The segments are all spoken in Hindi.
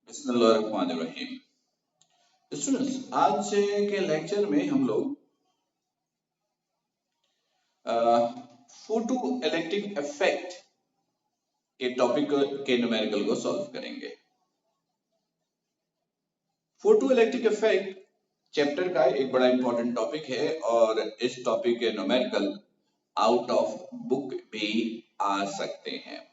बिस्मिल्लाहिर्रहमानिर्रहीम। स्टूडेंट्स, आज के लेक्चर में हम लोग फोटो इलेक्ट्रिक इफेक्ट के टॉपिक के न्यूमेरिकल को सॉल्व करेंगे। फोटो इलेक्ट्रिक इफेक्ट चैप्टर का एक बड़ा इंपॉर्टेंट टॉपिक है और इस टॉपिक के न्यूमेरिकल आउट ऑफ बुक भी आ सकते हैं।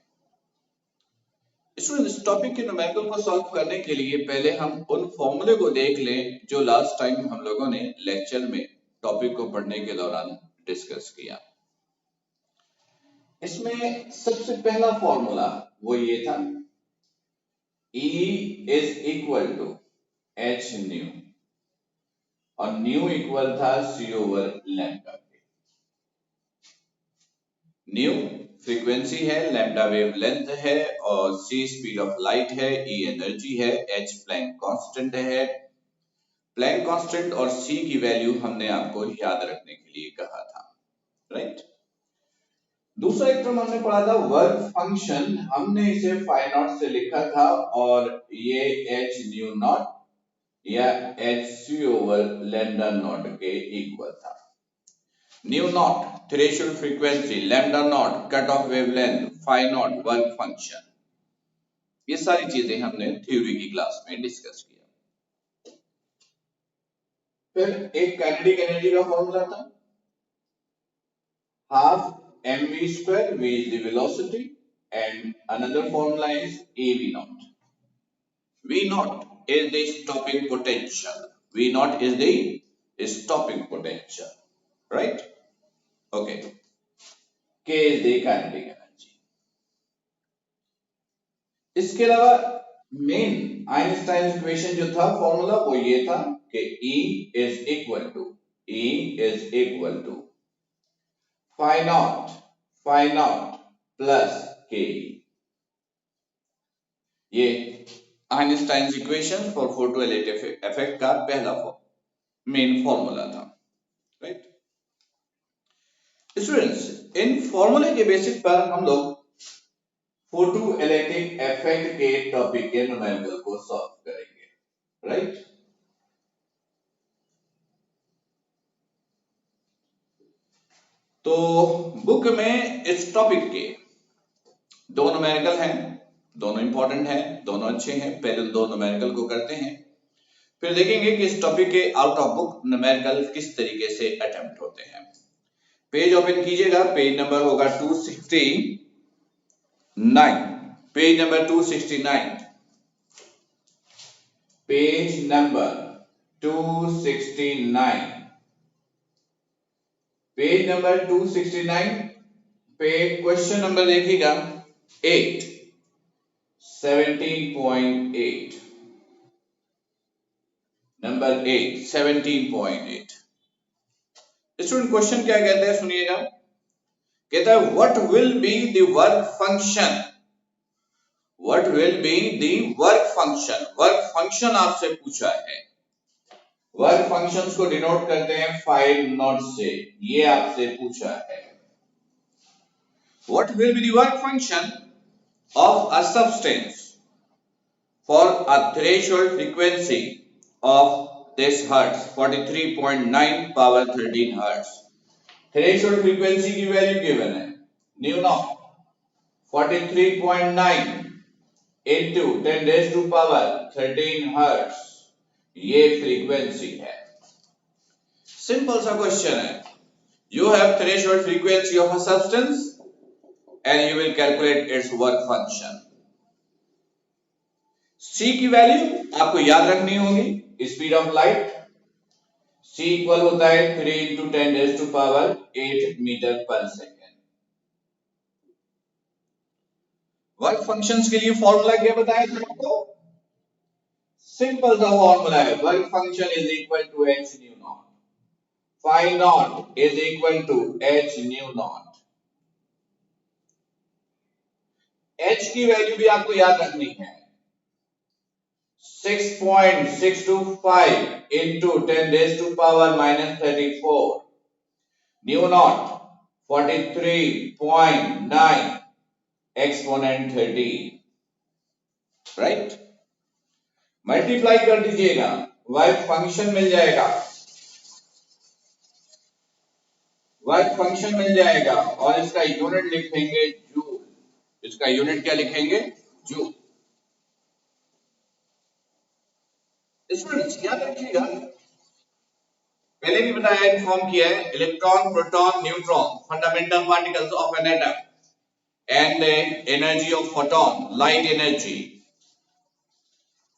स्टूडेंट, इस टॉपिक के न्यूमेरिकल को सॉल्व करने के लिए पहले हम उन फॉर्मूले को देख लें जो लास्ट टाइम हम लोगों ने लेक्चर में टॉपिक को पढ़ने के दौरान डिस्कस किया। इसमें सबसे पहला फॉर्मूला वो ये था, E is equal to H nu और न्यू इक्वल था C ओवर लैम्डा के। न्यू फ्रीक्वेंसी है, लैम्डा वेव लेंथ है और C स्पीड ऑफ लाइट है, E एनर्जी है, H प्लैंक कांस्टेंट है। प्लैंक कांस्टेंट और C की वैल्यू हमने आपको याद रखने के लिए कहा था, राइट। दूसरा एक टर्म हमने पढ़ा था वर्क फंक्शन, हमने इसे फाई नॉट से लिखा था और ये एच न्यू नॉट या H C over lambda naught के इक्वल था। Nu naught threshold frequency, lambda naught cut off wavelength, phi naught work function, ये सारी चीजें हमने थ्योरी की क्लास में डिस्कस किया। फिर एक काइनेटिक एनर्जी का फॉर्मूला था, half mv square, v is the velocity and another formula is av naught. V naught is the stopping potential. V naught is the stopping potential, right? Okay. K is the kinetic energy. इसके अलावा मेन आइंस्टाइन इक्वेशन जो था फॉर्मूला वो ये था कि E is equal to phi naught plus K. ये Einstein equation for photoelectric effect का पहला मेन फॉर्मूला था, राइट। स्टूडेंट्स, इन फॉर्मूले के बेसिस पर हम लोग फोटो इलेक्ट्रिक इफेक्ट के टॉपिक के न्यूमेरिकल को सॉल्व करेंगे, राइट। तो बुक में इस टॉपिक के दो न्यूमेरिकल हैं, दोनों इंपॉर्टेंट हैं, दोनों अच्छे हैं। पहले दो न्यूमेरिकल को करते हैं, फिर देखेंगे कि इस टॉपिक के आउट ऑफ बुक न्यूमेरिकल किस तरीके से अटेम्प्ट होते हैं। पेज ओपन कीजिएगा, पेज नंबर होगा 269, page number 269, page number 269, page number 269 पे क्वेश्चन नंबर देखिएगा 8, 17.8, नंबर 8, 17.8। स्टूडेंट, क्वेश्चन क्या कहता है सुनिएगा, कहता है what will be the work function, what will be the work function. Work function आपसे पूछा है, वर्क फंक्शंस को डिनोट करते हैं 5 नॉट से, ये आपसे पूछा है। What will be the work function of a substance for a threshold frequency of this hertz 43.9 power 13 hertz। threshold frequency की वैल्यू गिवन है, new not 43.9 into 10 raised to power 13 hertz, ये फ्रीक्वेंसी है। सिंपल सा क्वेश्चन है, you have threshold frequency of a substance and you will calculate its work function। C की वैल्यू आपको याद रखनी होगी, speed of light, C equal होता है 3 into 10 raised to power 8 metre पर सेकेंड। वर्क फंक्शंस के लिए फॉर्मूला क्या बताया था आपको, सिंपल सा फॉर्मूला है, work function is equal to h nu naught, phi naught is equal to h nu naught. h की वैल्यू भी आपको याद रखनी है, 6.625 into 10 raised to power minus 34, new not 43.9 exponent 30, right। Multiply कर दीजिएगा, वर्क फंक्शन मिल जाएगा, वर्क फंक्शन मिल जाएगा और इसका यूनिट लिखेंगे जूल। इसका यूनिट क्या लिखेंगे? जूल। स्टूडेंट्स याद रखिएगा, पहले भी बताया, इन्फॉर्म किया है, electron, proton, neutron, fundamental particles of an atom and energy of photon, light energy.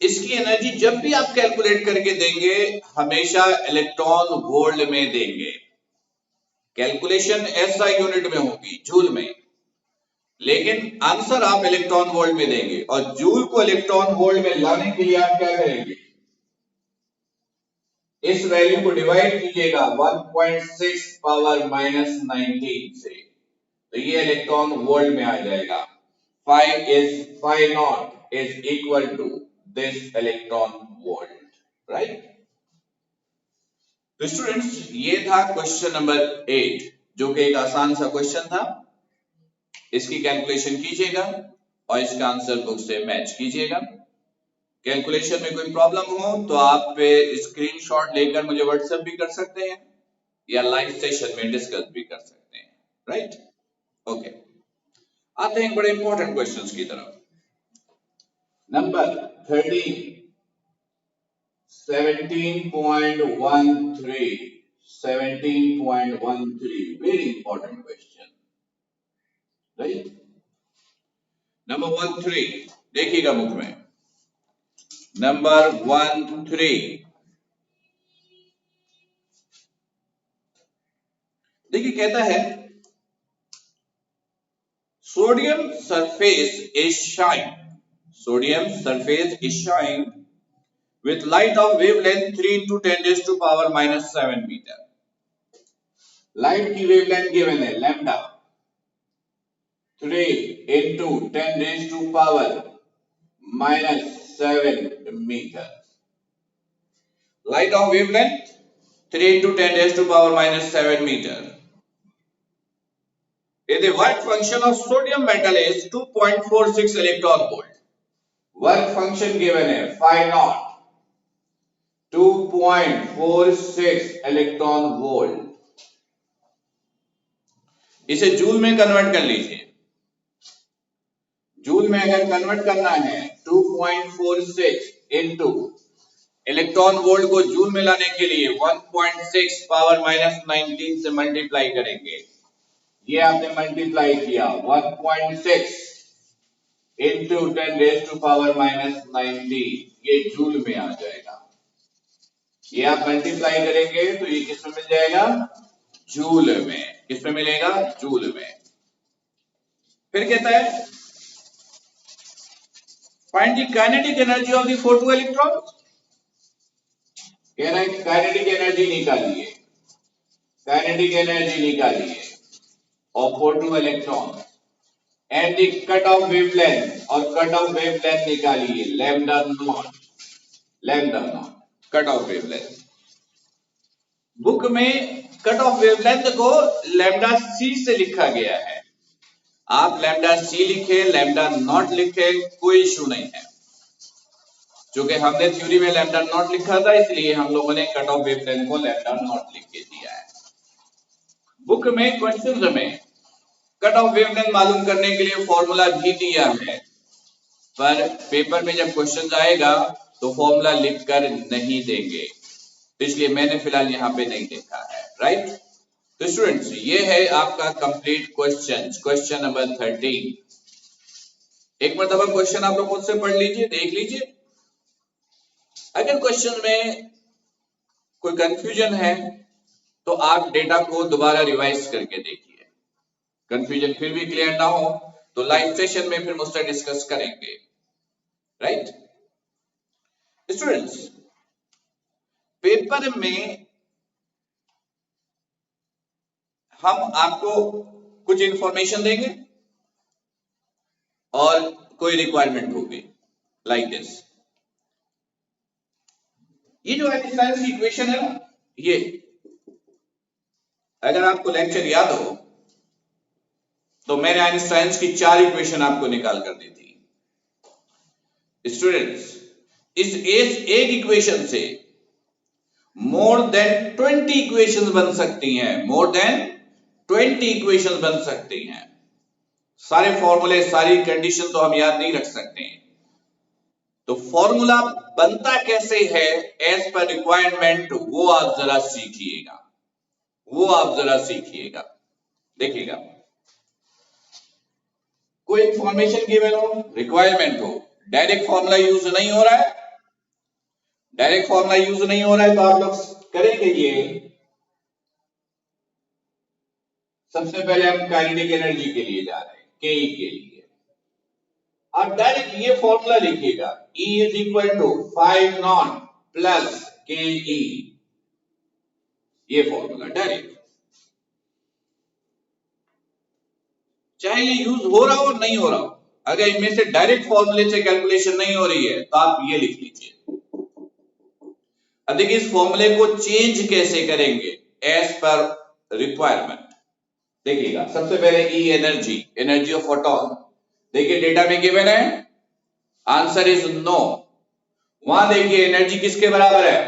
इसकी एनर्जी जब भी आप कैलकुलेट करके देंगे हमेशा इलेक्ट्रॉन वोल्ट में देंगे। कैलकुलेशन ऐसा यूनिट में होगी, जूल में, लेकिन आंसर आप इलेक्ट्रॉन वोल्ट में देंगे। और जूल को इलेक्ट्रॉन वोल्ट में लाने के लिए आप क्या करेंगे? इस वैल्यू को डिवाइड कीजिएगा 1.6 पावर माइनस 19 से, तो ये इलेक्ट्रॉन वोल्ट में आ जाएगा। phi naught is equal to this electron volt, right? तो स्टूडेंट्स ये था क्वेश्चन नंबर 8, जो कि एक आसान सा क्वेश्चन था। इसकी कैलकुलेशन कीजिएगा और इसका आंसर बुक से मैच कीजिएगा। कैलकुलेशन में कोई प्रॉब्लम हो तो आप स्क्रीनशॉट लेकर मुझे व्हाट्सएप भी कर सकते हैं या लाइव सेशन में डिस्कस भी कर सकते हैं, राइट? ओके, आते हैं बड़े इंपॉर्टेंट क्वेश्चंस की तरफ। Number 13, 17.13, very important question, right? Number 13 देखिएगा बुक में, नंबर 13 देखिए, कहता है sodium surface is shine, sodium surface is shine with light of wavelength 3 into 10 raised to power minus 7 meter. Light की wavelength given है lambda 3 into 10 raised to power minus 7 meter. Light of wavelength 3 into 10 raised to power minus 7 meter. The work function of sodium metal is 2.46 electron volt. Work function given है phi naught 2.46 इलेक्ट्रॉन वोल्ट। इसे जूल में कन्वर्ट कर लीजिए। जूल में अगर कन्वर्ट करना है 2.46 इनटू इलेक्ट्रॉन वोल्ट को जूल में लाने के लिए 1.6 पावर माइनस 19 से मल्टीप्लाई करेंगे। ये आपने मल्टीप्लाई किया 1.6 into 10 raise to power minus 19, ये जूल में आ जाएगा। ये आप मल्टीप्लाई करेंगे तो ये किसमें मिल जाएगा? जूल में। किसमें मिलेगा? जूल में। फिर कहता है find the kinetic energy of the photo electron. कह रहा है काइनेटिक एनर्जी निकालिए, काइनेटिक एनर्जी निकालिए और photo electron and the cut off wavelength, और कट ऑफ वेवलेंथ निकालिए lambda naught, lambda naught cut off wavelength. Book में कट ऑफ वेवलेंथ को लैम्डा सी से लिखा गया है। आप लैम्डा सी लिखे, लैम्डा नॉट लिखे, कोई इशू नहीं है। क्योंकि हमने थ्योरी में लैम्डा नॉट लिखा था, इसलिए हम लोगों ने कट ऑफ वेवलेंथ को लैम्डा नॉट लिख के दिया है। बुक में क्वेश्चन में कट ऑफ वेवलेंथ मालूम करने के लिए फॉर्मूला भी दिया है, पर पेपर में जब क्वेश्चन आएगा तो फॉर्मूला लिखकर नहीं देंगे, इसलिए मैंने फिलहाल यहाँ पे नहीं देखा है, राइट? तो स्टूडेंट्स ये है आपका कंप्लीट क्वेश्चन नंबर 13। एक मरतबा क्वेश्चन आप लोग खुद से पढ़ लीजिए, देख लीजिए। अगर क्वेश्चन में कोई कंफ्यूजन है तो आप डेटा को दोबारा रिवाइज करके देखिए। कंफ्यूजन फिर भी क्लियर ना हो तो लाइव सेशन में फिर मुझसे डिस्कस करेंगे, राइट? स्टूडेंट्स पेपर में हम आपको कुछ इंफॉर्मेशन देंगे और कोई रिक्वायरमेंट होगी, लाइक दिस। ये जो आइंस्टाइन की इक्वेशन है ना, ये अगर आपको लेक्चर याद हो तो मैंने आइंस्टाइन की 4 इक्वेशन आपको निकाल कर दी थी। स्टूडेंट्स इस एक इक्वेशन से मोर देन 20 इक्वेशंस बन सकती हैं, मोर देन 20 इक्वेशंस बन सकती हैं। सारे फॉर्मूले, सारी कंडीशन तो हम याद नहीं रख सकते हैं। तो फॉर्मूला बनता कैसे है एज पर रिक्वायरमेंट, वो आप जरा सीखिएगा, वो आप जरा सीखिएगा। देखिएगा, कोई इंफॉर्मेशन गिवन हो, रिक्वायरमेंट हो, डायरेक्ट फॉर्मूला यूज नहीं हो रहा है, डायरेक्ट फॉर्मूला यूज नहीं हो रहा है, तो आप लोग करेंगे ये, सबसे पहले हम काइनेटिक एनर्जी के लिए जा रहे हैं, के ई के लिए। आप डायरेक्ट ये फॉर्मूला लिखिएगा, E is equal to 5 naught plus K E, ये फॉर्मूला डायरेक्ट, चाहे ये यूज हो रहा हो नहीं हो रहा हो। अगर इनमें से डायरेक्ट फॉर्मूले से कैलकुलेशन नहीं हो रही है तो आप ये लिख लीजिए। अब देखिए इस फॉर्मूले को चेंज कैसे करेंगे एज पर रिक्वायरमेंट। देखिएगा, सबसे पहले E energy, energy of photon, देखिए डेटा में गिवन है, आंसर इज नो। वहां देखिए एनर्जी किसके बराबर है,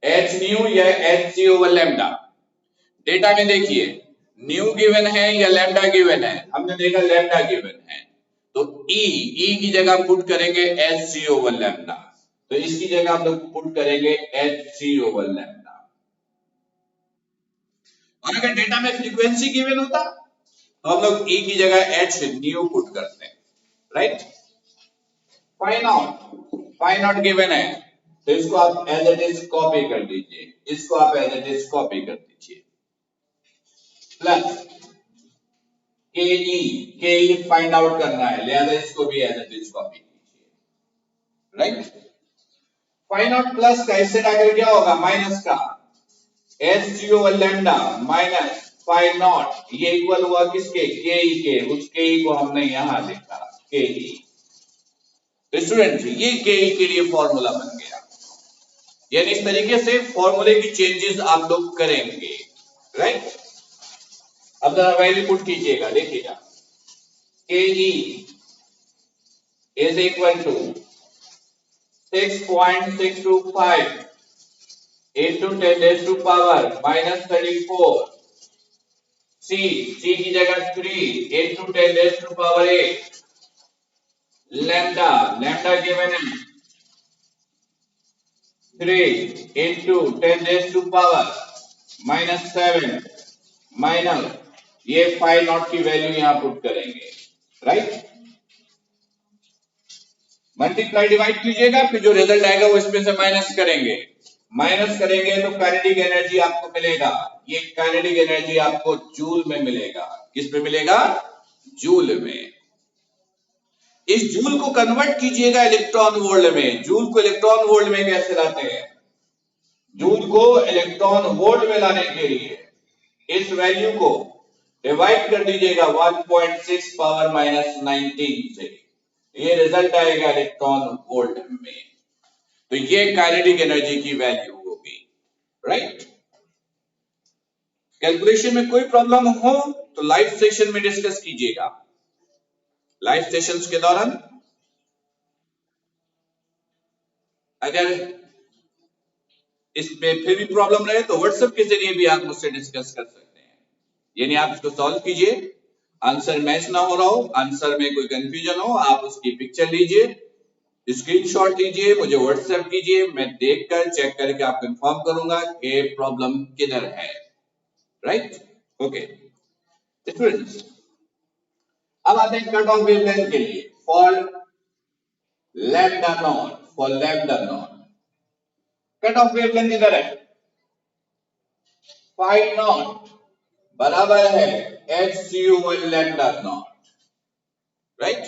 एच न्यू या H C over lambda. Data में देखिए न्यू गिवन है या लैम्डा गिवन है, हमने देखा लैम्डा गिवन है, तो ई की जगह पुट करेंगे एच सी ओवर लैम्डा, तो इसकी जगह हम लोग पुट करेंगे एच सी ओवर लैम्डा। और अगर डेटा में फ्रीक्वेंसी गिवन होता तो हम लोग ई की जगह एच न्यू पुट करते हैं, राइट। फाई नॉट गिवन है, तो इसको आप एज इट इज कॉपी कर दीजिए, इसको आप एज इट इज कॉपी कर दीजिए, प्लस के ई फाइंड आउट करना है, लिहाजा इसको भी एज इट इज कॉपी कीजिए, राइट। फाई नॉट प्लस का इससे आगे क्या होगा, माइनस का H C over lambda minus phi naught, ये इक्वल हुआ किसके, के ई के, उस के ई को हमने यहां लिखा के ई। तो स्टूडेंट ये के ई के लिए फॉर्मूला बन गया, यानी इस तरीके से फॉर्मूले की चेंजेस आप लोग करेंगे, राइट। अब जरा वैल्यू पुट कीजिएगा, देखिएगा K E is equal to 6.625 into 10 raised to power minus 34, C की जगह 3 into 10 raised to power 8, lambda given है 3 into 10 raised to power minus 7 minus ये फाई नॉट की वैल्यू यहां पुट करेंगे, राइट। मल्टीप्लाई डिवाइड कीजिएगा, फिर जो रिजल्ट आएगा वो इसमें से माइनस करेंगे, माइनस करेंगे तो काइनेटिक एनर्जी आपको मिलेगा, ये काइनेटिक एनर्जी आपको जूल में मिलेगा, किस में मिलेगा, जूल में। इस जूल को कन्वर्ट कीजिएगा इलेक्ट्रॉन वोल्ट में, जूल को इलेक्ट्रॉन वोल्ट में कैसे लाते हैं, जूल को इलेक्ट्रॉन वोल्ट में लाने के लिए इस वैल्यू को डिवाइड कर दीजिएगा 1.6 पावर माइनस 19 से, ये रिजल्ट आएगा इलेक्ट्रॉन वोल्ट में, तो ये काइनेटिक एनर्जी की वैल्यू होगी, राइट। कैलकुलेशन में कोई प्रॉब्लम हो तो लाइव सेशन में डिस्कस कीजिएगा, लाइव सेशंस के दौरान। अगर इसमें फिर भी प्रॉब्लम रहे तो व्हाट्सएप के जरिए भी आप मुझसे डिस्कस कर सकते हैं, यानी आप इसको सॉल्व कीजिए, आंसर मैच ना हो रहा हो, आंसर में कोई कंफ्यूजन हो, आप उसकी पिक्चर लीजिए, स्क्रीनशॉट लीजिए, मुझे व्हाट्सएप कीजिए, मैं देखकर चेक करके आपको इन्फॉर्म करूंगा कि प्रॉब्लम किधर है, राइट। ओके स्टूडेंट्स, अब आते हैं कट ऑफ वेवलेंथ के लिए, for lambda naught, for lambda naught cut off wavelength इधर है, फाई नॉट बराबर है H C over lambda naught, right.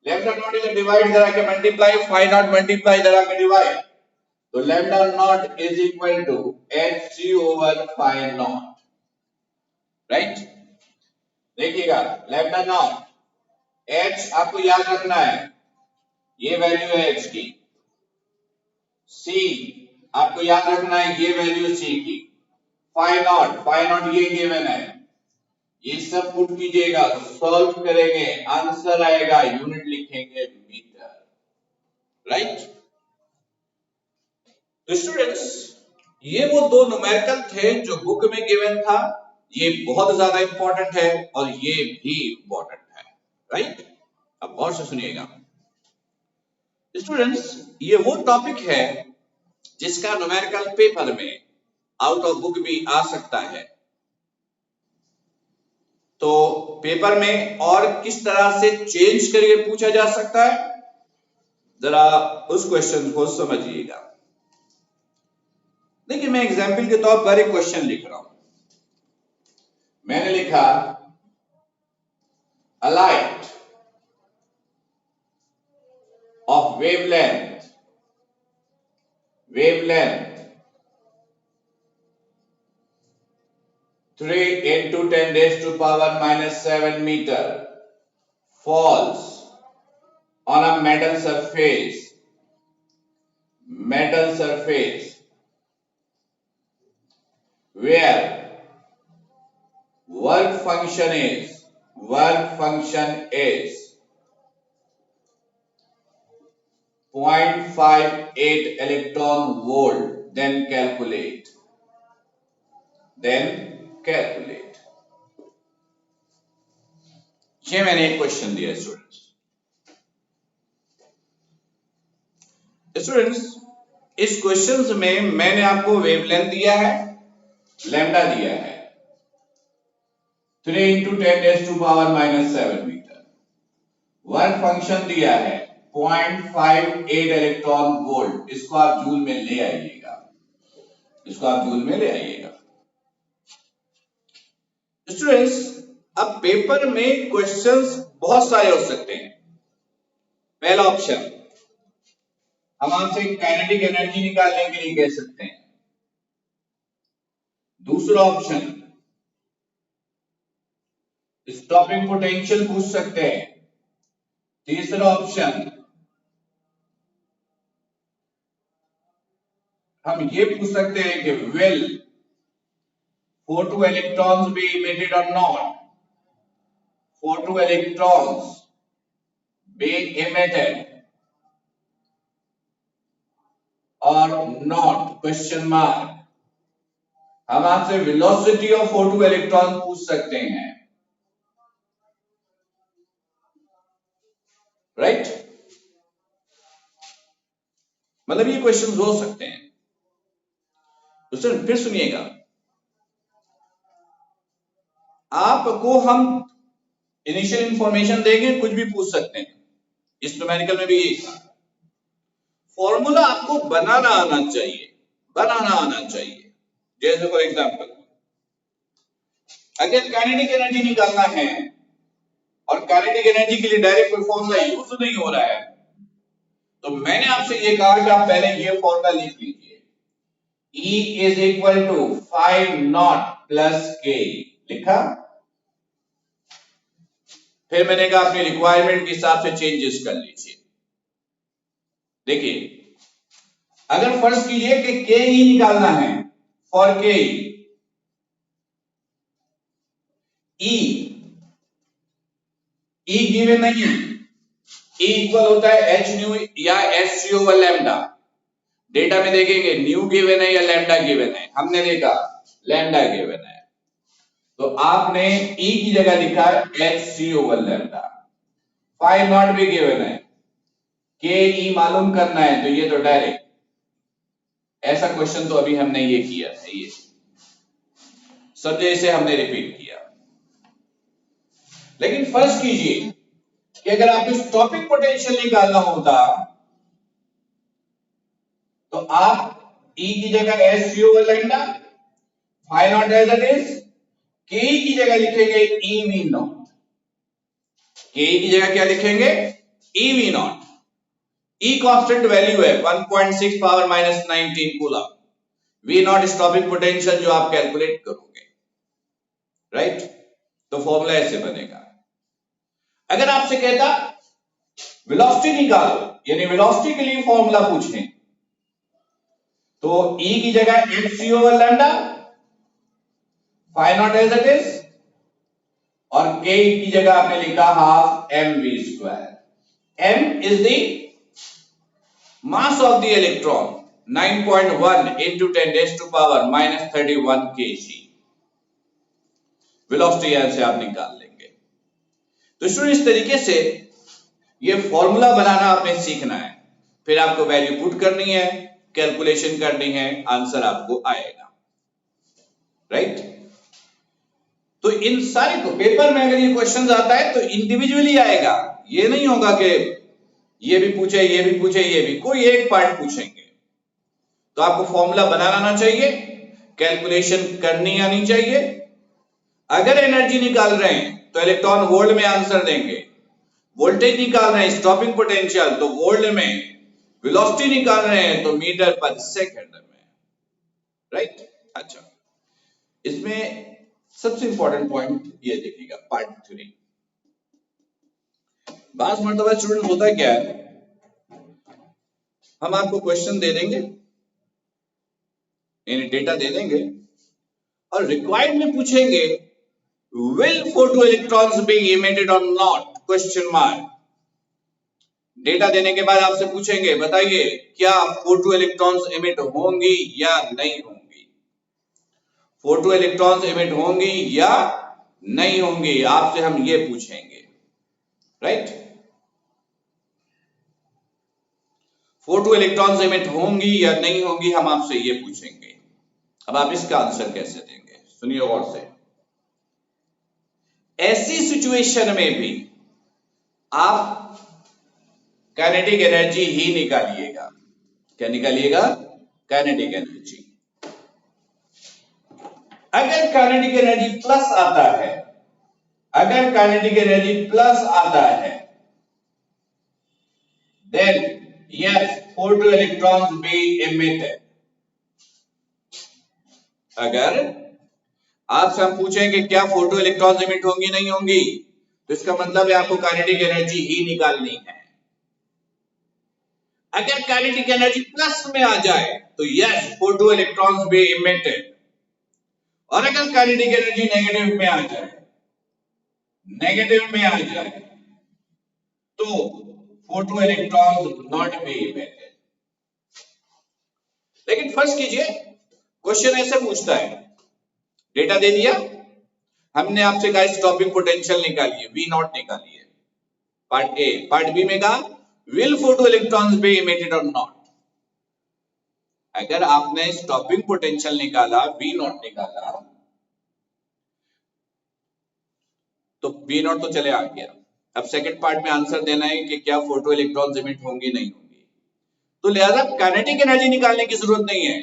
Lambda naught इधर डिवाइड करा के मल्टीप्लाई, फाई नॉट मल्टीप्लाई करा के डिवाइड, तो lambda naught is equal to H C over phi naught, right. देखिएगा लैम्डा नॉट, एच आपको याद रखना है, ये वैल्यू है एच की, सी आपको याद रखना है, ये वैल्यू सी की, फाई नॉट ये गिवन है, ये सब पुट कीजिएगा, सॉल्व करेंगे, आंसर आएगा, यूनिट लिखेंगे मीटर, राइट। तो स्टूडेंट्स, ये वो दो न्यूमेरिकल थे जो बुक में गिवन था। ये बहुत ज्यादा इंपॉर्टेंट है और ये भी इंपॉर्टेंट है, राइट। अब गौर से सुनिएगा स्टूडेंट्स, ये वो टॉपिक है जिसका न्यूमेरिकल पेपर में आउट ऑफ बुक भी आ सकता है। तो पेपर में और किस तरह से चेंज करके पूछा जा सकता है, जरा उस क्वेश्चन को समझिएगा। देखिए, मैं एग्जाम्पल के तौर पर एक क्वेश्चन लिख रहा हूं। मैंने लिखा a light of wavelength 3 into 10 raised to power minus 7 meter falls on a metal surface where work function is 0.58 electron volt. Then calculate. ये मैंने एक क्वेश्चन दिया स्टूडेंट्स, इस क्वेश्चन में मैंने आपको वेवलेंथ दिया है, लैम्डा दिया है 3 into 10 raised to power minus 7 metre, work function दिया है 0.58 इलेक्ट्रॉन वोल्ट। इसको आप जूल में ले आइएगा, स्टूडेंट्स। अब पेपर में क्वेश्चंस बहुत सारे हो सकते हैं। पहला ऑप्शन, हम आपसे काइनेटिक एनर्जी निकालने के लिए कह सकते हैं। दूसरा ऑप्शन, स्टॉपिंग पोटेंशियल पूछ सकते हैं। तीसरा ऑप्शन, हम ये पूछ सकते हैं कि will photo electrons be emitted or not, photo electrons be emitted or not, question mark। हम आपसे वेलोसिटी ऑफ फोटो इलेक्ट्रॉन पूछ सकते हैं, राइट। मतलब ये क्वेश्चंस हो सकते हैं। तो सर फिर सुनिएगा, आपको हम इनिशियल इंफॉर्मेशन देंगे, कुछ भी पूछ सकते हैं। इस न्यूमेरिकल में भी यही था। फॉर्मूला आपको बनाना आना चाहिए। जैसे फॉर एग्जांपल, अगर काइनेटिक एनर्जी निकालना है और काइनेटिक एनर्जी के लिए डायरेक्ट कोई फॉर्मूला यूज नहीं हो रहा है, तो मैंने आपसे ये कहा कि आप पहले ये फॉर्मूला लिख लीजिए, E is equal to 5 naught plus K। लिखा, फिर मैंने कहा अपनी रिक्वायरमेंट के हिसाब से चेंजेस कर लीजिए। देखिए, अगर फर्ज कीजिए कि Ke निकालना है, फॉर Ke E गिवन नहीं, E इक्वल होता है h न्यू या h ओवर लैम्डा। डेटा में देखेंगे न्यू गिवन है या लैम्डा गिवन है, हमने देखा लैम्डा गिवन है, तो आपने E की जगह लिखा है hc ओवर लैम्डा। 5 नॉट भी गिवन है, Ke मालूम करना है, तो ये तो डायरेक्ट ऐसा क्वेश्चन तो अभी हमने ये किया है, ये सब जैसे हमने रिपीट किया। लेकिन फर्ज कीजिए कि अगर आपको स्टॉपिंग पोटेंशियल निकालना होता तो आप E की जगह hc over lambda, 5 naught as it is, Ke की जगह लिखेंगे ev नॉट। Ke की जगह क्या लिखेंगे? ev not. E constant value है 1.6 power minus 19 coulomb. V not stopping potential जो आप कैलकुलेट करोगे, राइट। तो फॉर्मूला ऐसे बनेगा। अगर आपसे कहता वेलोसिटी निकालो, यानी वेलोसिटी के लिए फॉर्मूला पूछें, तो E की जगह hc over lambda, 5 naught as it is, और K की जगह आपने लिखा half mv square. m is the mass of the electron, 9.1 into 10 raised to power minus 31 kg। Velocity यहां से आप निकाल लेंगे। तो स्टूडेंट इस तरीके से ये फॉर्मूला बनाना आपने सीखना है, फिर आपको वैल्यू पुट करनी है, कैलकुलेशन करनी है, आंसर आपको आएगा। राइट? तो इन सारे को पेपर में अगर ये क्वेश्चन आता है तो इंडिविजुअली आएगा, ये नहीं होगा कि ये भी पूछे ये भी पूछे ये भी, कोई एक पार्ट पूछेंगे। तो आपको फॉर्मूला बनाना आना चाहिए, कैलकुलेशन करनी आनी चाहिए। अगर एनर्जी निकाल रहे हैं तो इलेक्ट्रॉन वोल्ट में आंसर देंगे, वोल्टेज निकाल रहे हैं स्टॉपिंग पोटेंशियल तो वोल्ट में, वेलोसिटी निकाल रहे हैं तो मीटर पर सेकंड में। राइट? अच्छा, इसमें सबसे इंपॉर्टेंट पॉइंट ये देखिएगा, पार्ट 3। बास मर्तबा स्टूडेंट होता क्या है, हम आपको क्वेश्चन दे देंगे, यानी डेटा दे देंगे और रिक्वायर्ड में पूछेंगे will photo electrons be emitted or not, question mark. Data देने के बाद आपसे पूछेंगे बताइए क्या फोटो इलेक्ट्रॉन्स एमिट होंगी या नहीं होंगी, फोटो इलेक्ट्रॉन्स एमिट होंगी या नहीं होंगी, आपसे हम ये पूछेंगे। राइट? फोटो इलेक्ट्रॉन्स एमिट होंगी या नहीं होंगी, हम आपसे ये पूछेंगे। अब आप इसका आंसर कैसे देंगे, सुनिए गौर से। ऐसी सिचुएशन में भी आप काइनेटिक एनर्जी ही निकालिएगा। क्या निकालिएगा? Kinetic energy. अगर काइनेटिक एनर्जी प्लस आता है, अगर काइनेटिक एनर्जी प्लस आता है, then yes photo electrons be emitted. अगर आपसे हम पूछेंगे क्या फोटो इलेक्ट्रॉन्स एमिट होंगी नहीं होंगी, तो इसका मतलब है आपको काइनेटिक एनर्जी ही निकालनी है। अगर काइनेटिक एनर्जी प्लस में आ जाए तो yes photo electrons be emitted, और अगर काइनेटिक एनर्जी नेगेटिव में आ जाए, नेगेटिव में आ जाए तो photo electrons not be emitted. लेकिन फर्स्ट कीजिए क्वेश्चन ऐसे पूछता है, डेटा दे दिया, हमने आपसे कहा स्टॉपिंग पोटेंशियल निकालिए, वी नॉट निकालिए, पार्ट ए। पार्ट बी में कहा will photo electrons be emitted और नॉट। अगर आपने स्टॉपिंग पोटेंशियल निकाला, वी नॉट निकाला, तो वी नॉट तो चले आ गया। अब सेकंड पार्ट में आंसर देना है कि क्या फोटो इलेक्ट्रॉन्स इमिट होंगी नहीं होंगी, तो लिहाजा काइनेटिक एनर्जी निकालने की जरूरत नहीं है,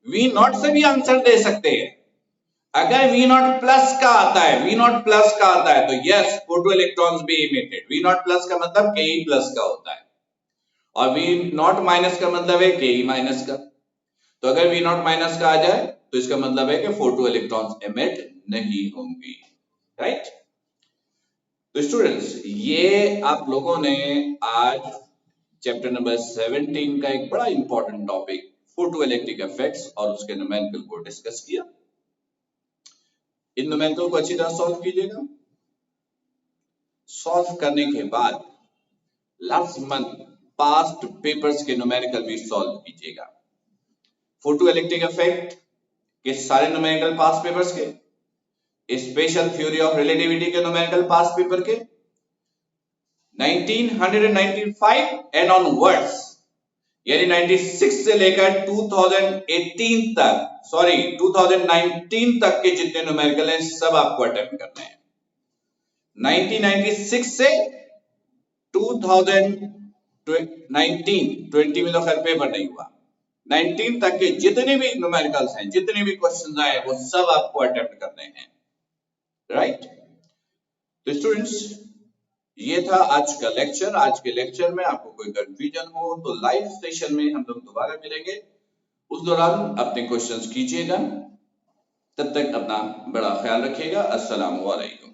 वी नॉट से भी आंसर दे सकते हैं। अगर वी नॉट प्लस का आता है, वी नॉट प्लस का आता है तो yes photo electrons be emitted. V naught plus का मतलब के ई प्लस का होता है, और वी नॉट माइनस का मतलब है के ई माइनस का। तो अगर वी नॉट माइनस का आ जाए तो इसका मतलब है कि फोटो इलेक्ट्रॉन्स एमिट नहीं होंगी। राइट? तो स्टूडेंट्स ये आप लोगों ने आज चैप्टर नंबर 17 का एक बड़ा important topic photo electric effects और उसके न्यूमेरिकल को डिस्कस किया। इन न्यूमेरिकल को अच्छी तरह सॉल्व कीजिएगा। सॉल्व करने के बाद लास्ट मंथ पास्ट पेपर्स के न्यूमेरिकल भी सॉल्व कीजिएगा। फोटो इलेक्ट्रिक इफेक्ट के सारे न्यूमेरिकल पास्ट पेपर्स के, स्पेशल थ्योरी ऑफ रिलेटिविटी के न्यूमेरिकल पास्ट पेपर के, 1995 एंड ऑनवर्ड्स यानी 96 से लेकर 2018 तक, सॉरी 2019 तक के जितने न्यूमेरिकल हैं सब आपको अटेम्प्ट करने हैं। 1996 से 2019 में तो खैर पेपर नहीं हुआ, 19 तक के जितने भी न्यूमेरिकल्स हैं, जितने भी क्वेश्चंस आए वो सब आपको अटेम्प्ट करने हैं। राइट? तो स्टूडेंट्स ये था आज का लेक्चर। आज के लेक्चर में आपको कोई कंफ्यूजन हो तो लाइव सेशन में हम लोग दोबारा मिलेंगे, उस दौरान अपने क्वेश्चंस कीजिएगा। तब तक अपना बड़ा ख्याल रखिएगा। अस्सलाम वालेकुम।